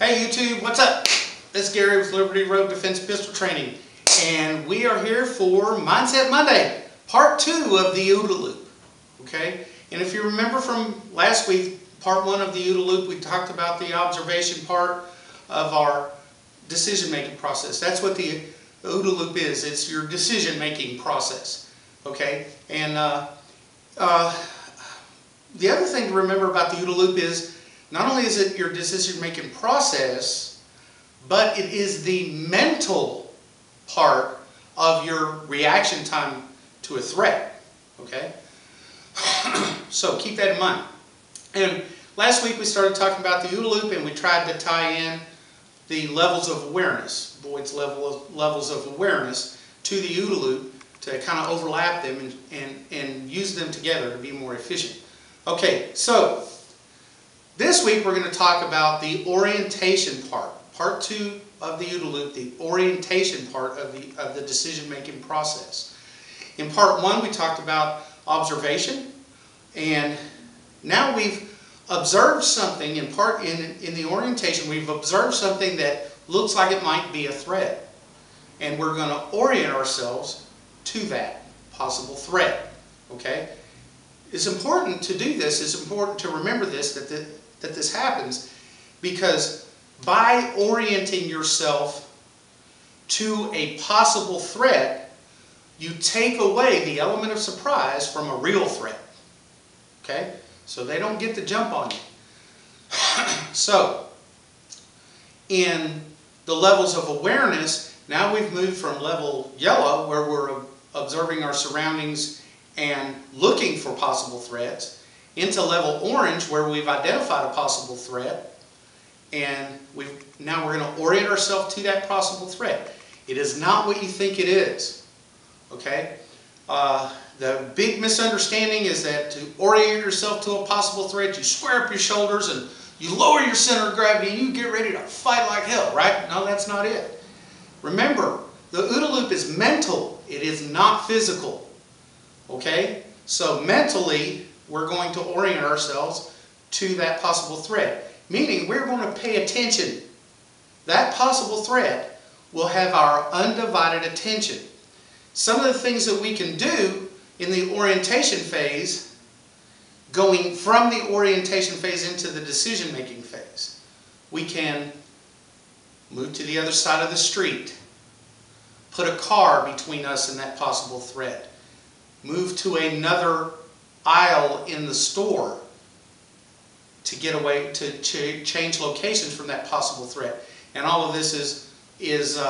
Hey YouTube, what's up? This is Gary with Liberty Road Defense Pistol Training, and we are here for Mindset Monday, part 2 of the OODA Loop. Okay, and if you remember from last week, part 1 of the OODA Loop, we talked about the observation part of our decision-making process. That's what the OODA Loop is. It's your decision-making process. Okay, and the other thing to remember about the OODA Loop is not only is it your decision-making process, but it is the mental part of your reaction time to a threat. Okay? So keep that in mind. And last week we started talking about the OODA Loop, and we tried to tie in the levels of awareness, Boyd's levels of awareness, to the OODA Loop to kind of overlap them and use them together to be more efficient. Okay, so this week we're going to talk about the orientation part, part 2 of the OODA Loop, the orientation part of the decision-making process. In part 1 we talked about observation, and now we've observed something in the orientation. We've observed something that looks like it might be a threat, and we're going to orient ourselves to that possible threat. Okay? It's important to do this. It's important to remember this, that this happens, because by orienting yourself to a possible threat, you take away the element of surprise from a real threat. Okay? So they don't get the jump on you. So, in the levels of awareness, now we've moved from level yellow, where we're observing our surroundings and looking for possible threats, into level orange, where we've identified a possible threat, and now we're going to orient ourselves to that possible threat. It is not what you think it is. Okay? The big misunderstanding is that to orient yourself to a possible threat, you square up your shoulders and you lower your center of gravity and you get ready to fight like hell, right? No, that's not it. Remember, the OODA Loop is mental. It is not physical. Okay? So mentally, we're going to orient ourselves to that possible threat. Meaning, we're going to pay attention. That possible threat will have our undivided attention. Some of the things that we can do in the orientation phase, going from the orientation phase into the decision-making phase. We can move to the other side of the street, put a car between us and that possible threat, move to another aisle in the store to get away, to change locations from that possible threat. And all of this is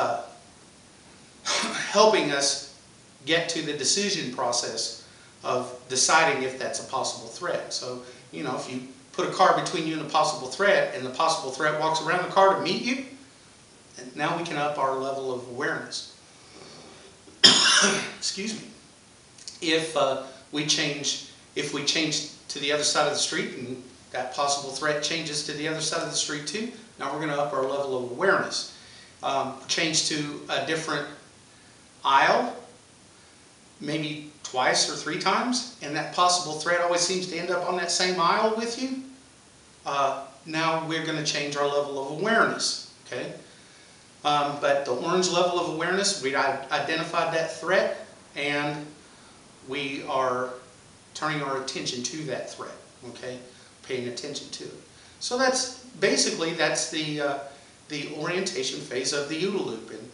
helping us get to the decision process of deciding if that's a possible threat. So, you know, if you put a car between you and a possible threat, and the possible threat walks around the car to meet you, and now we can up our level of awareness. Excuse me. If we change to the other side of the street, and that possible threat changes to the other side of the street too, now we're going to up our level of awareness. Change to a different aisle, maybe twice or 3 times, and that possible threat always seems to end up on that same aisle with you. Now we're going to change our level of awareness. Okay? But the orange level of awareness, we identified that threat, and we are turning our attention to that threat. Okay? Paying attention to it. So that's basically the orientation phase of the OODA Loop. And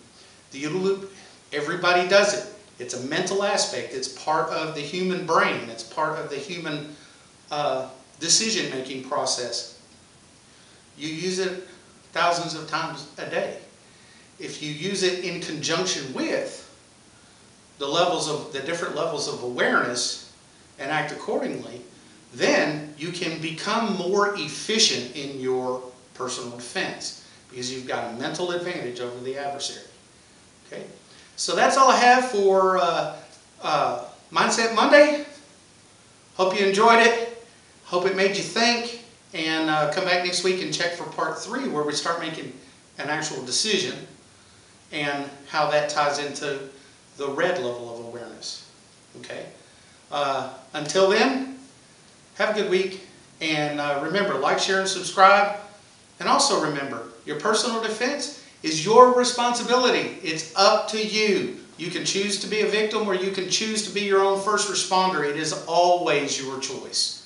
the OODA Loop, everybody does it. It's a mental aspect. It's part of the human brain. It's part of the human decision-making process. You use it thousands of times a day. If you use it in conjunction with the different levels of awareness and act accordingly, then you can become more efficient in your personal defense, because you've got a mental advantage over the adversary. Okay? So that's all I have for Mindset Monday. Hope you enjoyed it. Hope it made you think. And come back next week and check for part 3, where we start making an actual decision and how that ties into the red level of awareness. Okay? Until then, have a good week. And remember, like, share, and subscribe. And also remember, your personal defense is your responsibility. It's up to you. You can choose to be a victim or you can choose to be your own first responder. It is always your choice.